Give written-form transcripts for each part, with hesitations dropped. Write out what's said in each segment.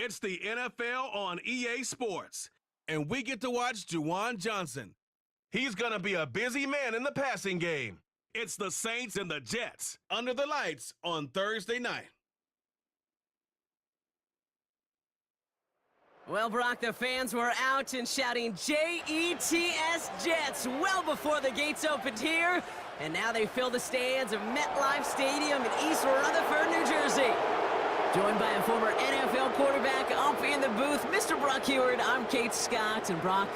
It's the NFL on EA Sports, and we get to watch Juwan Johnson. He's going to be a busy man in the passing game. It's the Saints and the Jets under the lights on Thursday night. Well, Brock, the fans were out and shouting J-E-T-S Jets well before the gates opened here. And now they fill the stands of MetLife Stadium in East Rutherford, New Jersey. Joined by a former NFL quarterback up in the booth, Mr. Brock Heward. I'm Kate Scott. And Brock,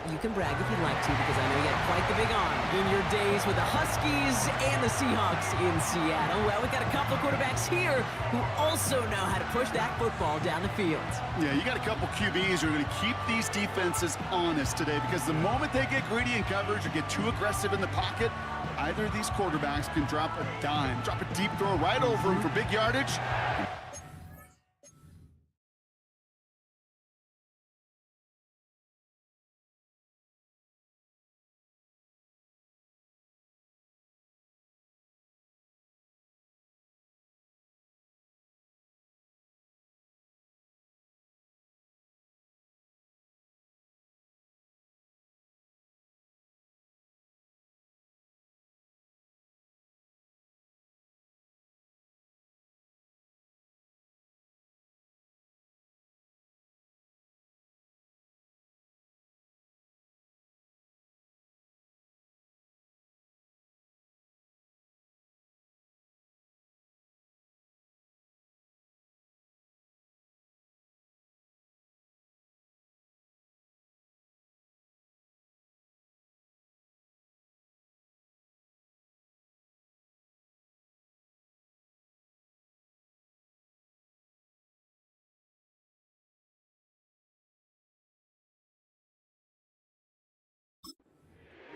you can brag if you'd like to, because I know you got quite the big arm in your days with the Huskies and the Seahawks in Seattle. Well, we got a couple of quarterbacks here who also know how to push that football down the field. Yeah, you got a couple QBs who are going to keep these defenses honest today, because the moment they get greedy in coverage or get too aggressive in the pocket, either of these quarterbacks can drop a dime, drop a deep throw right over him for big yardage.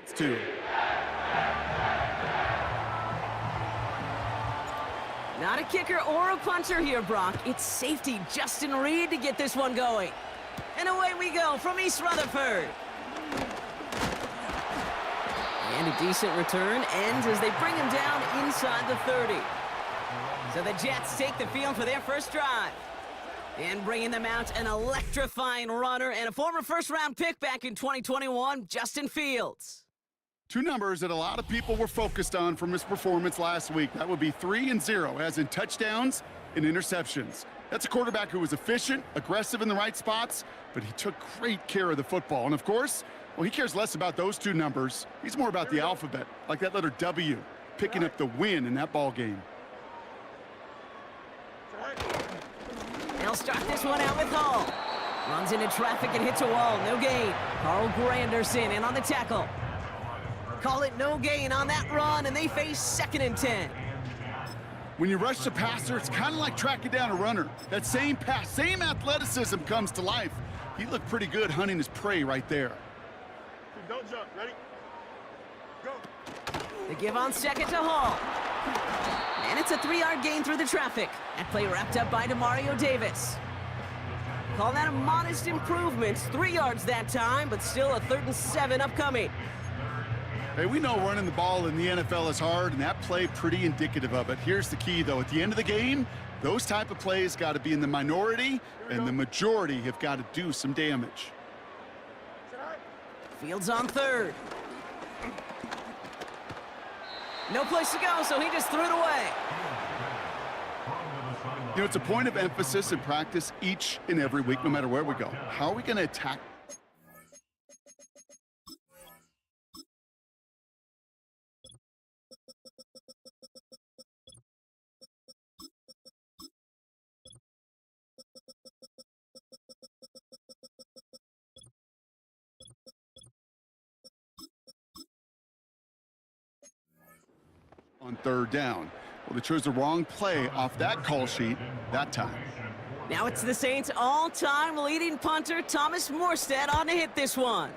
It's two. Not a kicker or a punter here, Brock. It's safety Justin Reed to get this one going. And away we go from East Rutherford. And a decent return ends as they bring him down inside the 30. So the Jets take the field for their first drive. And bringing them out, an electrifying runner and a former first-round pick back in 2021, Justin Fields. Two numbers that a lot of people were focused on from his performance last week. That would be 3 and 0, as in touchdowns and interceptions. That's a quarterback who was efficient, aggressive in the right spots, but he took great care of the football. And of course, well, he cares less about those two numbers. He's more about the alphabet, like that letter W, picking up the win in that ball game. They'll start this one out with Hall. Runs into traffic and hits a wall. No gain. Carl Granderson in on the tackle. Call it no gain on that run, and they face 2nd and 10. When you rush the passer, it's kind of like tracking down a runner. That same pass, same athleticism comes to life. He looked pretty good hunting his prey right there. Don't jump. Ready? Go. They give on 2nd to Hall. And it's a 3-yard gain through the traffic. That play wrapped up by Demario Davis. Call that a modest improvement. 3 yards that time, but still a 3rd and 7 upcoming. Hey, we know running the ball in the NFL is hard, and that play pretty indicative of it. Here's the key, though. At the end of the game, those type of plays got to be in the minority, and the majority have got to do some damage. Fields on 3rd. No place to go, so he just threw it away. You know, it's a point of emphasis in practice each and every week, no matter where we go. How are we going to attack? On 3rd down. Well, they chose the wrong play off that call sheet that time. Now it's the Saints' all-time leading punter, Thomas Morstead, on to hit this one.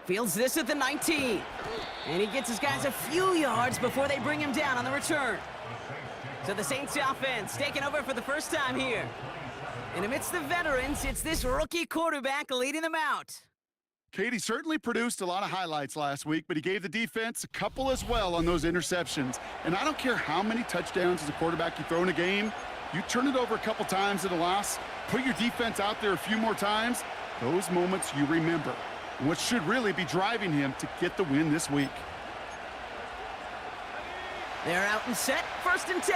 Fields this at the 19. And he gets his guys a few yards before they bring him down on the return. So the Saints offense taking over for the first time here. And amidst the veterans, it's this rookie quarterback leading them out. Katie certainly produced a lot of highlights last week, but he gave the defense a couple as well on those interceptions. And I don't care how many touchdowns as a quarterback you throw in a game, you turn it over a couple times at a loss, put your defense out there a few more times, those moments you remember. And what should really be driving him to get the win this week. They're out and set, 1st and 10.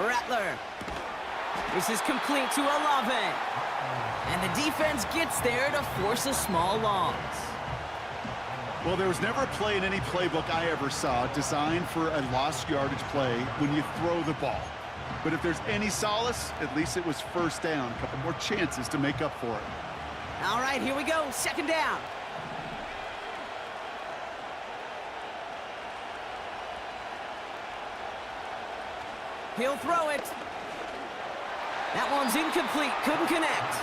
Rattler. This is complete to Olave. And the defense gets there to force a small loss. Well, there was never a play in any playbook I ever saw designed for a lost yardage play when you throw the ball. But if there's any solace, at least it was 1st down. A couple more chances to make up for it. All right, here we go, 2nd down. He'll throw it. That one's incomplete, couldn't connect.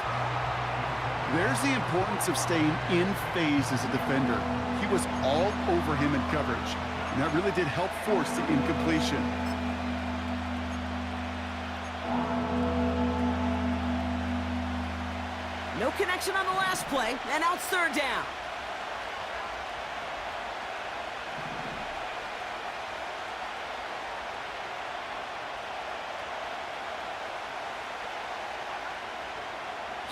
There's the importance of staying in phase as a defender. He was all over him in coverage, and that really did help force the incompletion. No connection on the last play, and now it's 3rd down.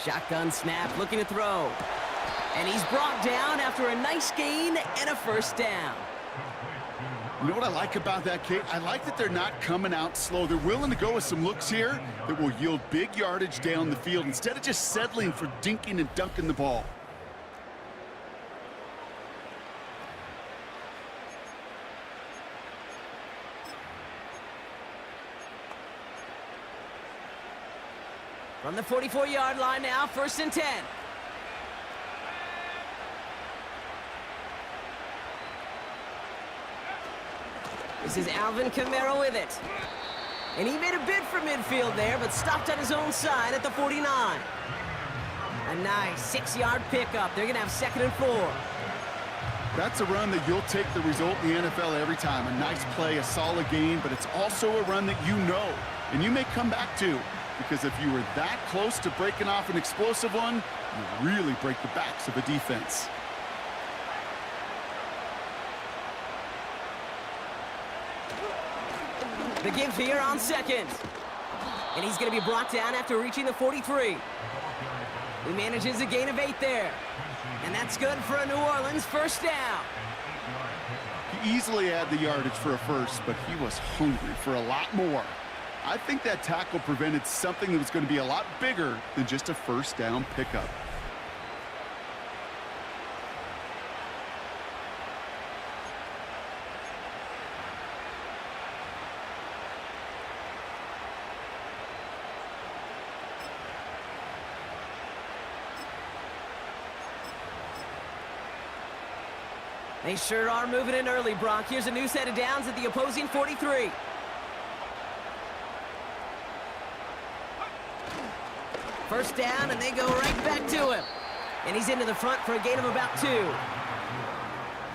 Shotgun snap, looking to throw. And he's brought down after a nice gain and a 1st down. You know what I like about that, Kate? I like that they're not coming out slow. They're willing to go with some looks here that will yield big yardage down the field instead of just settling for dinking and dunking the ball. From the 44-yard line now, 1st and 10. This is Alvin Kamara with it. And he made a bid for midfield there, but stopped on his own side at the 49. A nice 6-yard pickup. They're going to have 2nd and 4. That's a run that you'll take the result in the NFL every time. A nice play, a solid gain, but it's also a run that you know, and you may come back to. Because if you were that close to breaking off an explosive one, you really break the backs of a defense. The give here on 2nd. And he's going to be brought down after reaching the 43. He manages a gain of 8 there. And that's good for a New Orleans 1st down. He easily had the yardage for a 1st, but he was hungry for a lot more. I think that tackle prevented something that was going to be a lot bigger than just a 1st down pickup. They sure are moving in early, Brock. Here's a new set of downs at the opposing 43. First down, and they go right back to him. And he's into the front for a gain of about 2.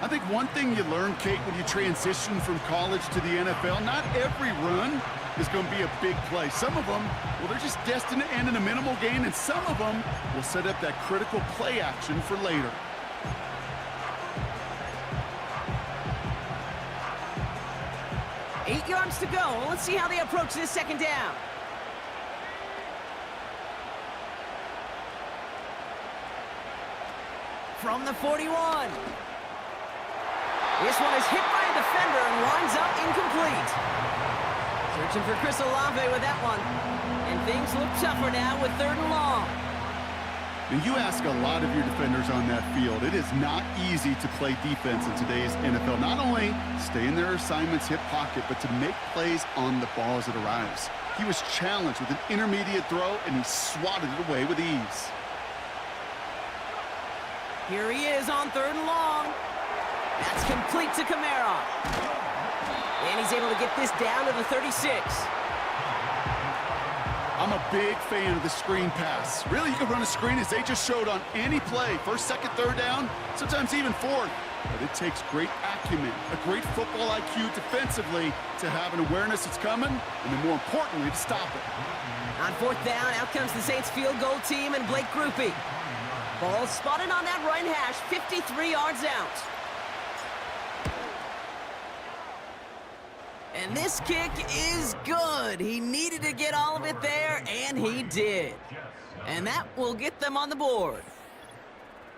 I think one thing you learn, Kate, when you transition from college to the NFL, not every run is going to be a big play. Some of them, well, they're just destined to end in a minimal gain, and some of them will set up that critical play action for later. Eight yards to go. Let's see how they approach this 2nd down. From the 41. This one is hit by a defender and winds up incomplete. Searching for Chris Olave with that one. And things look tougher now with 3rd and long. And you ask a lot of your defenders on that field. It is not easy to play defense in today's NFL. Not only stay in their assignments, hit pocket, but to make plays on the ball as it arrives. He was challenged with an intermediate throw, and he swatted it away with ease. Here he is on 3rd and long. That's complete to Kamara. And he's able to get this down to the 36. I'm a big fan of the screen pass. Really, you can run a screen as they just showed on any play. 1st, 2nd, 3rd down, sometimes even 4th. But it takes great acumen, a great football IQ defensively to have an awareness it's coming, and then more importantly, to stop it. On fourth down, out comes the Saints field goal team and Blake Groupie. Ball spotted on that right hash, 53 yards out. And this kick is good. He needed to get all of it there, and he did. And that will get them on the board.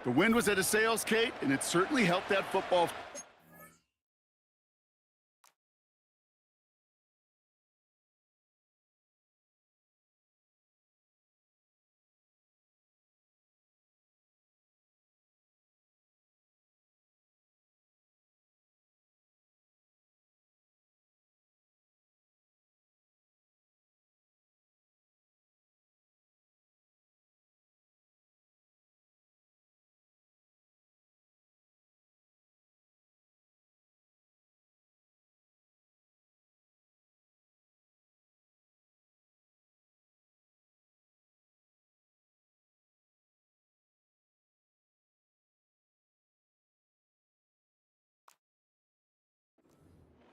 The wind was at his sails, Kate, and it certainly helped that football.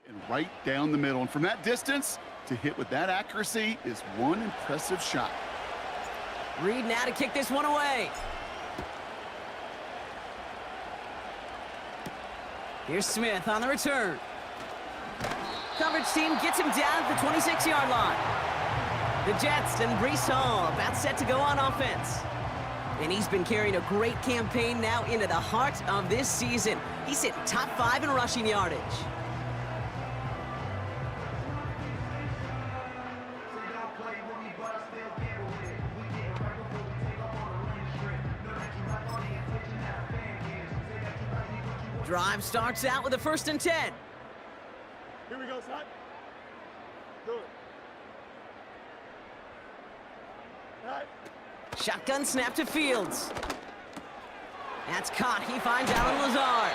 And right down the middle. And from that distance, to hit with that accuracy is one impressive shot. Reed now to kick this one away. Here's Smith on the return. Coverage team gets him down at the 26-yard line. The Jets and Breece Hall about set to go on offense. And he's been carrying a great campaign now into the heart of this season. He's hitting top 5 in rushing yardage. Drive starts out with a 1st and 10. Here we go, son. Do it. All right. Shotgun snap to Fields. That's caught. He finds Alan Lazard.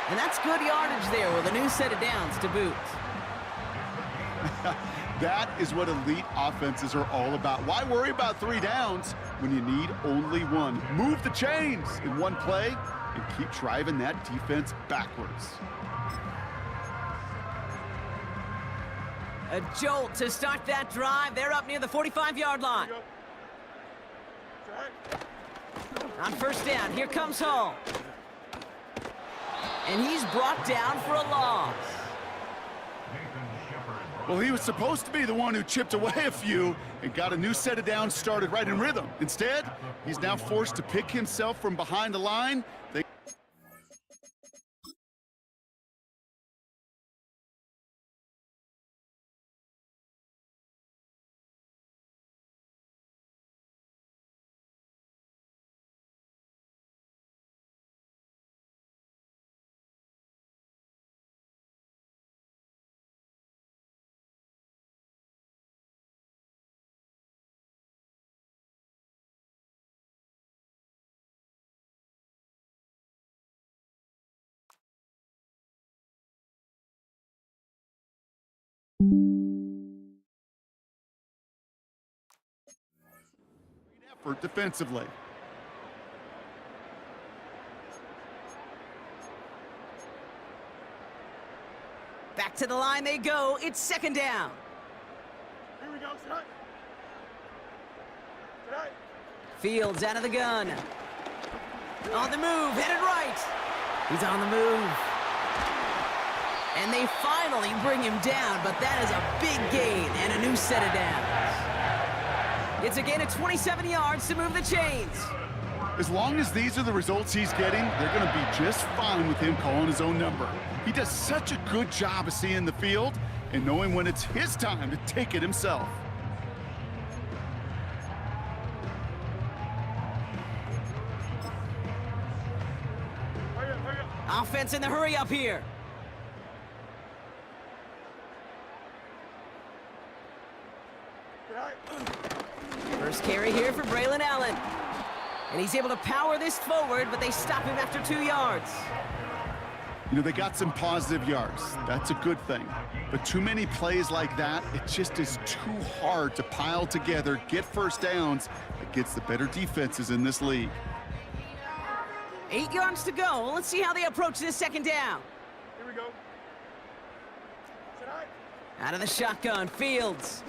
And that's good yardage there with a new set of downs to boot. That is what elite offenses are all about. Why worry about 3 downs when you need only 1? Move the chains in one play and keep driving that defense backwards. A jolt to start that drive. They're up near the 45-yard line. On 1st down, here comes Hall. And he's brought down for a loss. Well, he was supposed to be the one who chipped away a few and got a new set of downs started right in rhythm. Instead, he's now forced to pick himself from behind the line. Effort defensively. Back to the line they go. It's 2nd down. Here we go, son. Tonight. Fields out of the gun. On the move, headed right. He's on the move. And they finally bring him down, but that is a big gain and a new set of downs. It's a gain of 27 yards to move the chains. As long as these are the results he's getting, they're going to be just fine with him calling his own number. He does such a good job of seeing the field and knowing when it's his time to take it himself. Hurry up. Offense in the hurry up here. First carry here for Braylon Allen. And he's able to power this forward, but they stop him after 2 yards. You know, they got some positive yards. That's a good thing. But too many plays like that, it just is too hard to pile together, get 1st downs against the better defenses in this league. 8 yards to go. Let's see how they approach this second down. Here we go. Sit high. Out of the shotgun, Fields.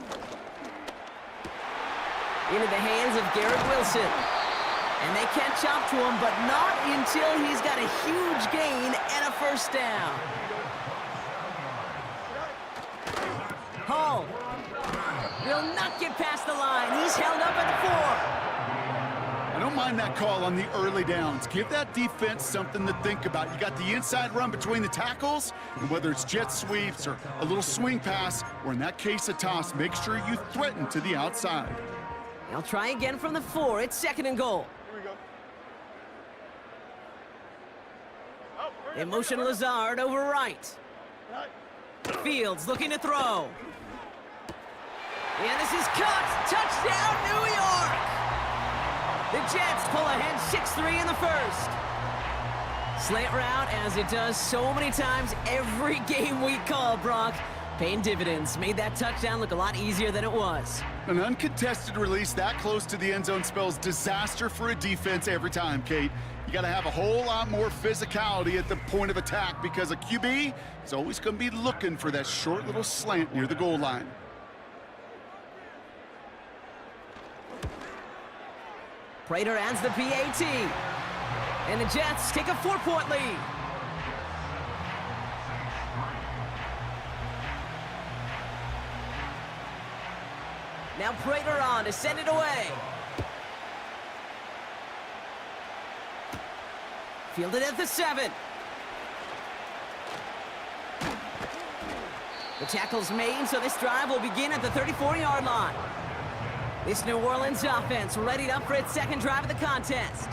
Into the hands of Garrett Wilson. And they catch up to him, but not until he's got a huge gain and a first down. Hall will not get past the line. He's held up at the 4. I don't mind that call on the early downs. Give that defense something to think about. You got the inside run between the tackles, and whether it's jet sweeps or a little swing pass, or in that case a toss, make sure you threaten to the outside. They'll try again from the 4. It's 2nd and goal. Here we go. They motion Lazard over right. Right. Fields looking to throw. Yeah, this is cut. Touchdown, New York! The Jets pull ahead 6-3 in the first. Slant route, as it does so many times every game we call, Brock. Paying dividends. Made that touchdown look a lot easier than it was. An uncontested release that close to the end zone spells disaster for a defense every time, Kate. You got to have a whole lot more physicality at the point of attack because a QB is always going to be looking for that short little slant near the goal line. Prater adds the PAT. And the Jets take a 4-point lead. Now Prater on to send it away. Fielded at the 7. The tackle's made, so this drive will begin at the 34-yard line. This New Orleans offense readied up for its second drive of the contest.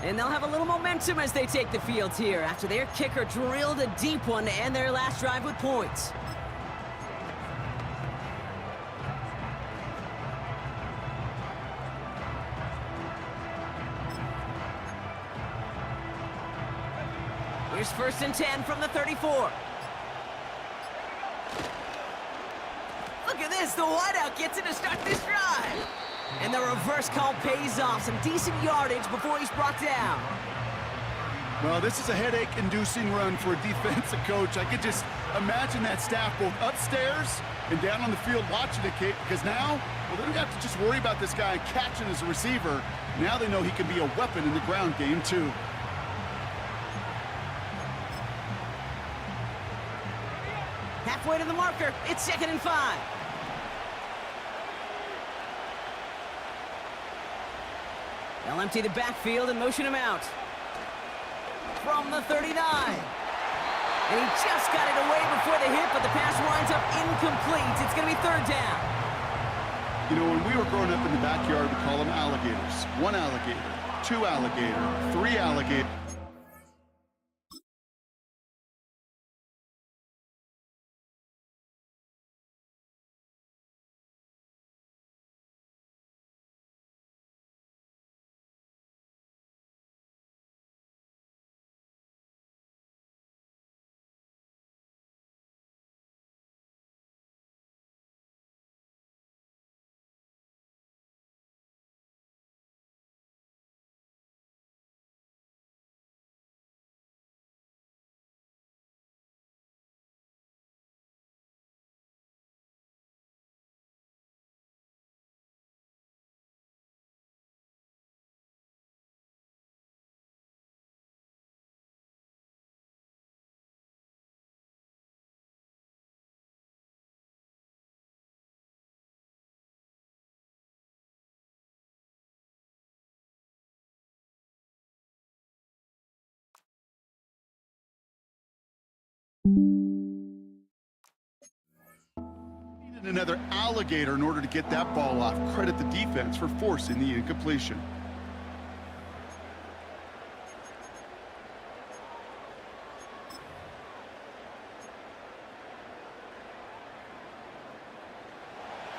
And they'll have a little momentum as they take the field here after their kicker drilled a deep one to end their last drive with points. Here's 1st and 10 from the 34. Look at this, the wideout gets it to start this drive. And the reverse call pays off, some decent yardage before he's brought down. Well, this is a headache-inducing run for a defensive coach. I could just imagine that staff both upstairs and down on the field watching it, Kate, because now, well, they don't have to just worry about this guy catching as a receiver. Now they know he can be a weapon in the ground game, too. Halfway to the marker, it's 2nd and 5. They'll empty the backfield and motion him out. From the 39. And he just got it away before the hit, but the pass winds up incomplete. It's going to be 3rd down. You know, when we were growing up in the backyard, we call them alligators. 1 alligator, 2 alligator, 3 alligator. Needed another alligator in order to get that ball off. Credit the defense for forcing the incompletion.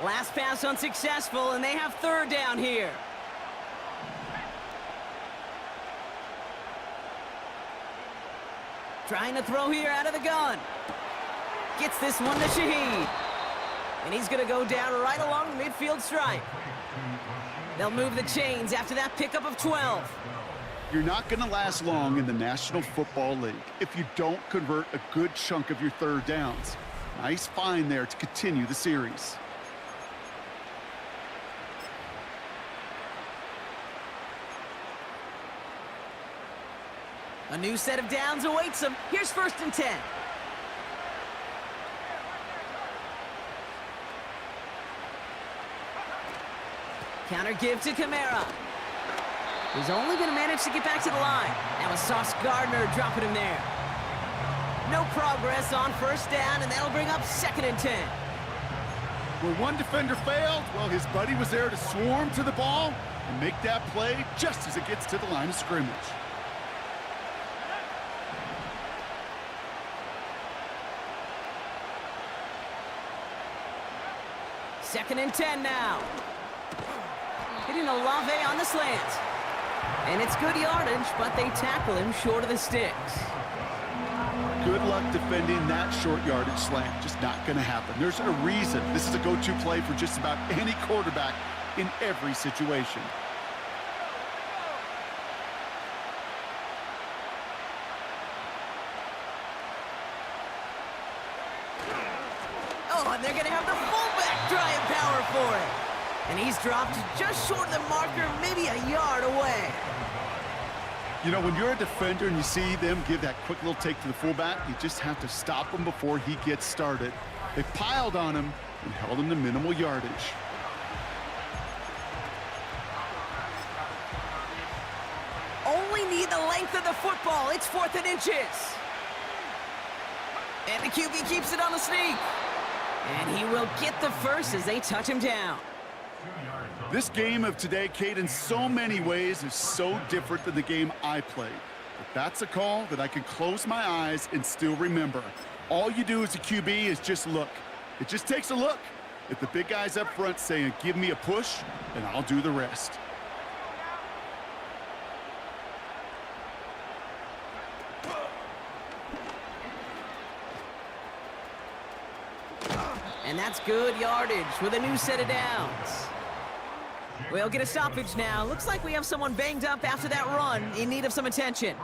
Last pass unsuccessful, and they have 3rd down here. Trying to throw here out of the gun. Gets this one to Shaheed. And he's going to go down right along the midfield stripe. They'll move the chains after that pickup of 12. You're not going to last long in the National Football League if you don't convert a good chunk of your third downs. Nice find there to continue the series. A new set of downs awaits him. Here's 1st and 10. Counter give to Kamara. He's only going to manage to get back to the line. Now it's Sauce Gardner dropping him there. No progress on 1st down, and that'll bring up 2nd and 10. Where one defender failed, well, his buddy was there to swarm to the ball and make that play just as it gets to the line of scrimmage. Second and 10 now. Hitting Olave on the slant. And it's good yardage, but they tackle him short of the sticks. Good luck defending that short yardage slant. Just not going to happen. There's a reason this is a go-to play for just about any quarterback in every situation. Oh, and they're going to have the fullback drawing power for it. And he's dropped just short of the marker, maybe a yard away. You know, when you're a defender and you see them give that quick little take to the fullback, you just have to stop him before he gets started. They piled on him and held him to minimal yardage. Only need the length of the football. It's 4th and inches. And the QB keeps it on the sneak. And he will get the first as they touch him down. This game of today, Kate, in so many ways is so different than the game I played. But that's a call that I can close my eyes and still remember. All you do as a QB is just look. It just takes a look. If the big guy's up front saying, give me a push, and I'll do the rest. And that's good yardage with a new set of downs. We'll get a stoppage now. Looks like we have someone banged up after that run in need of some attention.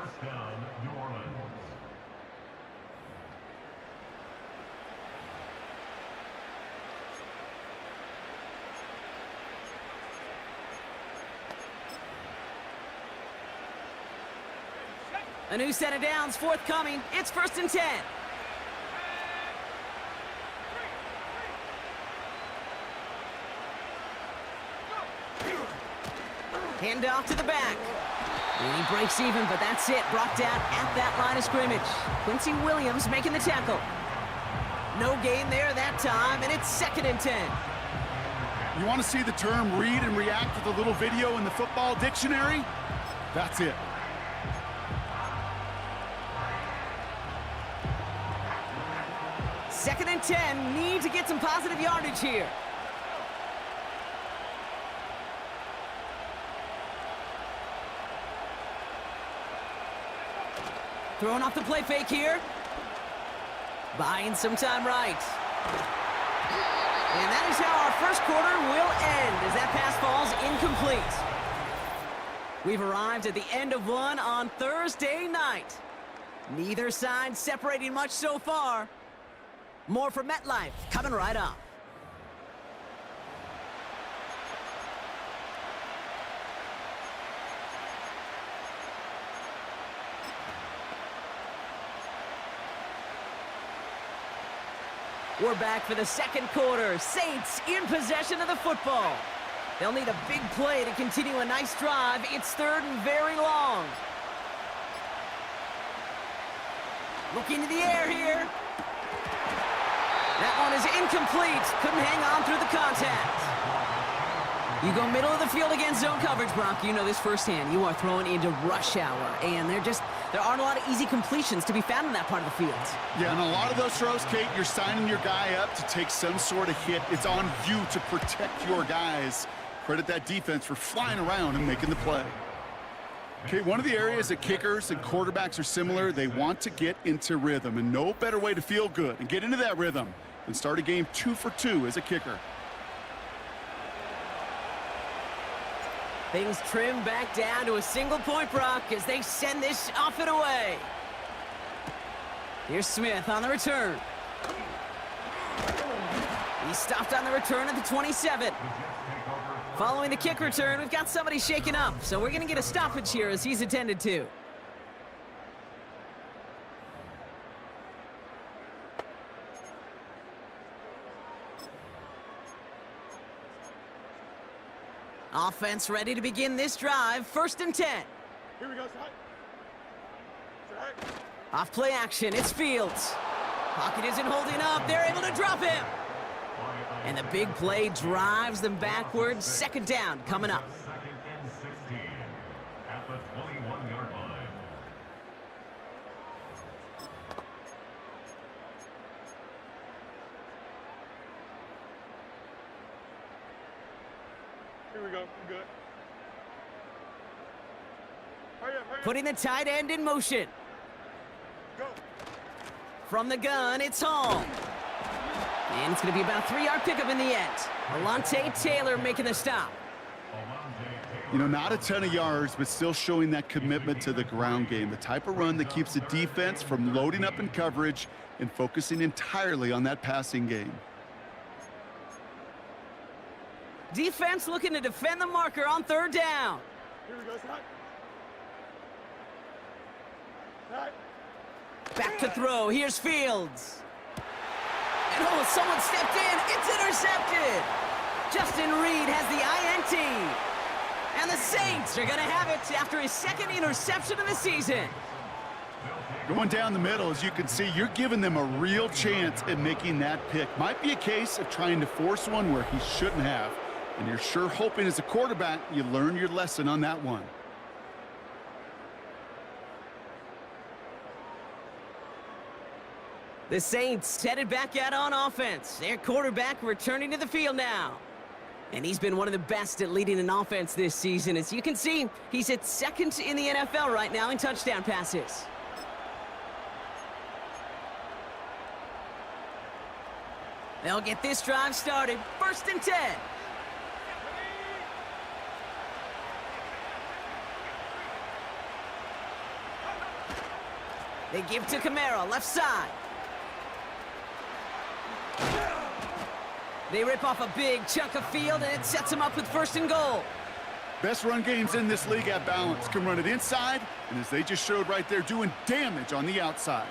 A new set of downs forthcoming. It's 1st and 10. Hand off to the back. And he breaks even, but that's it. Brought down at that line of scrimmage. Quincy Williams making the tackle. No gain there that time, and it's 2nd and 10. You want to see the term read and react with a little video in the football dictionary? That's it. Second and 10. Need to get some positive yardage here. Throwing off the play fake here. Buying some time right. And that is how our first quarter will end as that pass falls incomplete. We've arrived at the end of one on Thursday night. Neither side separating much so far. More from MetLife coming right up. We're back for the second quarter. Saints in possession of the football. They'll need a big play to continue a nice drive. It's 3rd and very long. Looking to the air here. That one is incomplete. Couldn't hang on through the contact. You go middle of the field against zone coverage, Brock. You know this firsthand. You are throwing into rush hour, and there aren't a lot of easy completions to be found in that part of the field. Yeah, and a lot of those throws, Kate, you're signing your guy up to take some sort of hit. It's on you to protect your guys. Credit that defense for flying around and making the play. Okay, one of the areas that kickers and quarterbacks are similar, they want to get into rhythm, and no better way to feel good and get into that rhythm than start a game 2 for 2 as a kicker. Things trim back down to a single point, Brock, as they send this off and away. Here's Smith on the return. He's stopped on the return at the 27. Following the kick return, we've got somebody shaken up, so we're going to get a stoppage here as he's attended to. Offense ready to begin this drive. 1st and 10. Here we go, son. Track. Off play action, it's Fields. Pocket isn't holding up. They're able to drop him. And the big play drives them backwards. 2nd down coming up. 2nd and 16 at the 21-yard line. Here we go. We're good. Hurry up, hurry up. Putting the tight end in motion. Go. From the gun, it's Hall. And it's going to be about a 3-yard pickup in the end. Alontae Taylor making the stop. You know, not a ton of yards, but still showing that commitment to the ground game. The type of run that keeps the defense from loading up in coverage and focusing entirely on that passing game. Defense looking to defend the marker on 3rd down. Here we go, son. Track. Back to throw. Here's Fields. And oh, someone stepped in. It's intercepted. Justin Reed has the INT. And the Saints are going to have it after his 2nd interception of the season. Going down the middle, as you can see, you're giving them a real chance at making that pick. Might be a case of trying to force one where he shouldn't have. And you're sure hoping as a quarterback you learn your lesson on that one. The Saints headed back out on offense. Their quarterback returning to the field now. And he's been one of the best at leading an offense this season. As you can see, he's at 2nd in the NFL right now in touchdown passes. They'll get this drive started. 1st and 10. They give to Kamara, left side. They rip off a big chunk of field, and it sets them up with 1st and goal. Best run games in this league at balance. Can run it inside, and as they just showed right there, doing damage on the outside.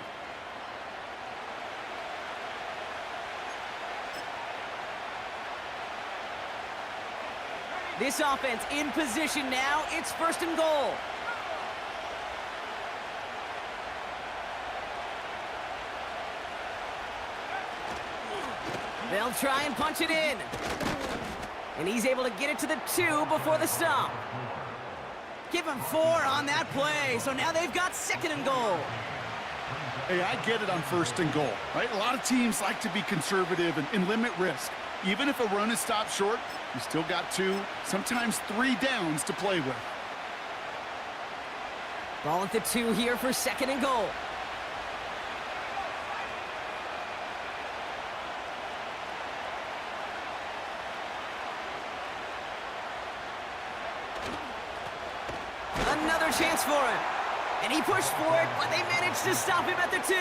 This offense in position now. It's 1st and goal. They'll try and punch it in. And he's able to get it to the 2 before the stop. Give him 4 on that play. So now they've got 2nd and goal. Hey, I get it on 1st and goal, right? A lot of teams like to be conservative and limit risk. Even if a run is stopped short, you still got 2, sometimes 3 downs to play with. Ball at the 2 here for 2nd and goal. Another chance for him. And he pushed for it, but they managed to stop him at the 2.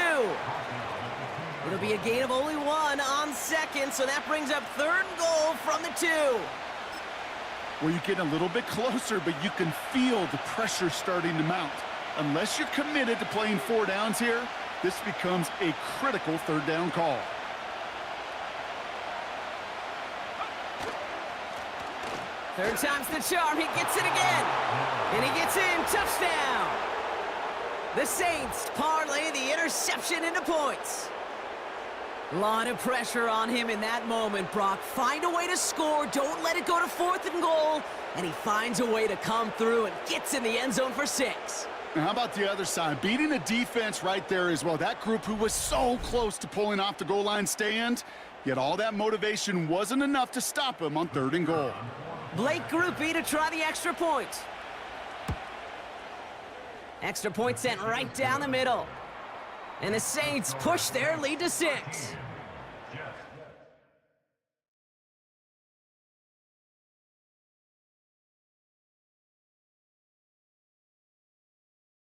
It'll be a gain of only 1 on 2nd, so that brings up 3rd and goal from the 2. Well, you get a little bit closer, but you can feel the pressure starting to mount. Unless you're committed to playing 4 downs here, this becomes a critical 3rd down call. Third time's the charm. He gets it again. And he gets in. Touchdown. The Saints parlay the interception into points. A lot of pressure on him in that moment, Brock. Find a way to score. Don't let it go to 4th and goal. And he finds a way to come through and gets in the end zone for 6. Now, how about the other side? Beating the defense right there as well. That group who was so close to pulling off the goal line stand, yet all that motivation wasn't enough to stop him on 3rd and goal. Blake Groupie to try the extra point. Extra point sent right down the middle. And the Saints push their lead to 6.